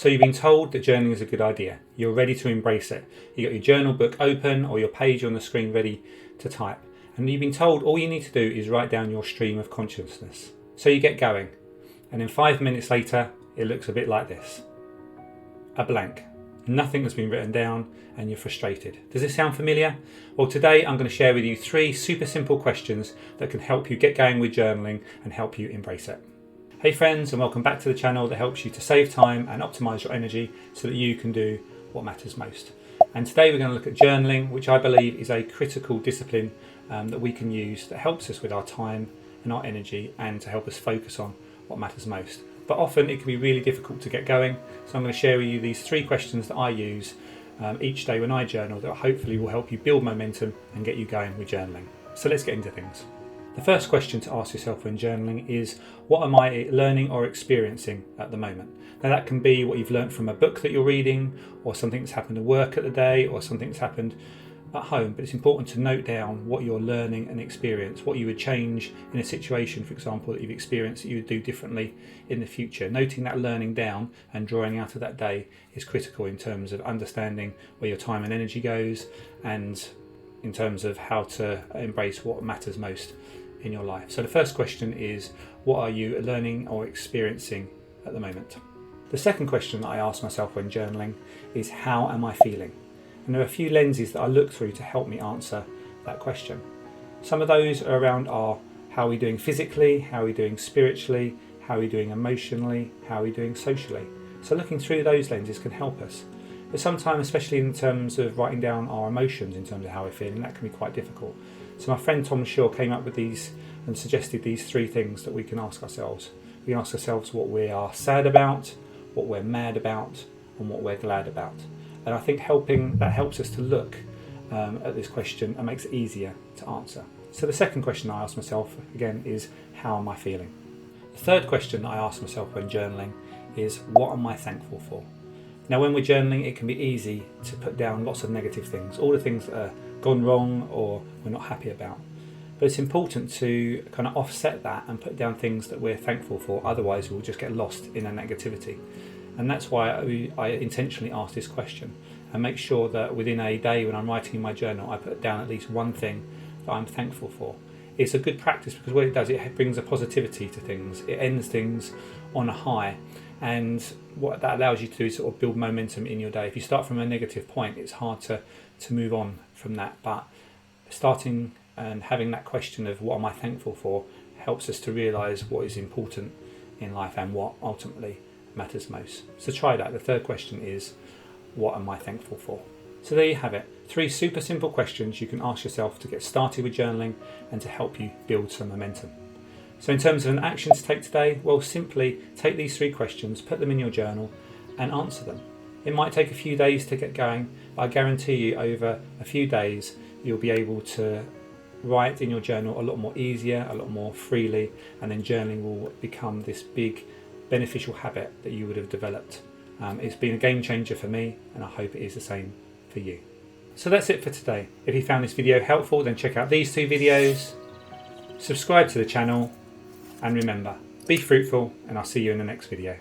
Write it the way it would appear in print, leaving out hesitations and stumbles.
So you've been told that journaling is a good idea. You're ready to embrace it. You've got your journal book open or your page on the screen ready to type. And you've been told all you need to do is write down your stream of consciousness. So you get going. And then 5 minutes later, it looks a bit like this. A blank. Nothing has been written down and you're frustrated. Does this sound familiar? Well, today I'm going to share with you 3 super simple questions that can help you get going with journaling and help you embrace it. Hey friends, and welcome back to the channel that helps you to save time and optimize your energy so that you can do what matters most. And today we're going to look at journaling, which I believe is a critical discipline that we can use that helps us with our time and our energy and to help us focus on what matters most. But often it can be really difficult to get going, so I'm going to share with you these 3 questions that I use each day when I journal that hopefully will help you build momentum and get you going with journaling. So let's get into things. The first question to ask yourself when journaling is, what am I learning or experiencing at the moment? Now that can be what you've learned from a book that you're reading, or something that's happened at work at the day, or something that's happened at home. But it's important to note down what you're learning and experience, what you would change in a situation, for example, that you've experienced that you would do differently in the future. Noting that learning down and drawing out of that day is critical in terms of understanding where your time and energy goes, and in terms of how to embrace what matters most in your life. So the first question is, what are you learning or experiencing at the moment? The second question that I ask myself when journaling is, how am I feeling? And there are a few lenses that I look through to help me answer that question. Some of those are around how are we doing physically, how are we doing spiritually, how are we doing emotionally, how are we doing socially. So looking through those lenses can help us. But sometimes, especially in terms of writing down our emotions in terms of how we're feeling, that can be quite difficult. So my friend Tom Shaw came up with these and suggested these 3 things that we can ask ourselves. We can ask ourselves what we are sad about, what we're mad about, and what we're glad about. And I think that helps us to look at this question and makes it easier to answer. So the second question I ask myself again is, how am I feeling? The third question that I ask myself when journaling is, what am I thankful for? Now when we're journaling, it can be easy to put down lots of negative things, all the things that are gone wrong or we're not happy about. But it's important to kind of offset that and put down things that we're thankful for, otherwise we'll just get lost in a negativity. And that's why I intentionally ask this question and make sure that within a day when I'm writing in my journal, I put down at least one thing that I'm thankful for. It's a good practice because what it does, it brings a positivity to things. It ends things on a high. And what that allows you to do is sort of build momentum in your day. If you start from a negative point, it's hard to move on from that. But starting and having that question of what am I thankful for helps us to realise what is important in life and what ultimately matters most. So try that. The third question is, what am I thankful for? So there you have it. 3 super simple questions you can ask yourself to get started with journaling and to help you build some momentum. So in terms of an action to take today, well, simply take these 3 questions, put them in your journal and answer them. It might take a few days to get going, but I guarantee you over a few days you'll be able to write in your journal a lot more easier, a lot more freely, and then journaling will become this big beneficial habit that you would have developed. It's been a game changer for me, and I hope it is the same for you. So that's it for today. If you found this video helpful, then check out these 2 videos, subscribe to the channel, and remember, be fruitful, and I'll see you in the next video.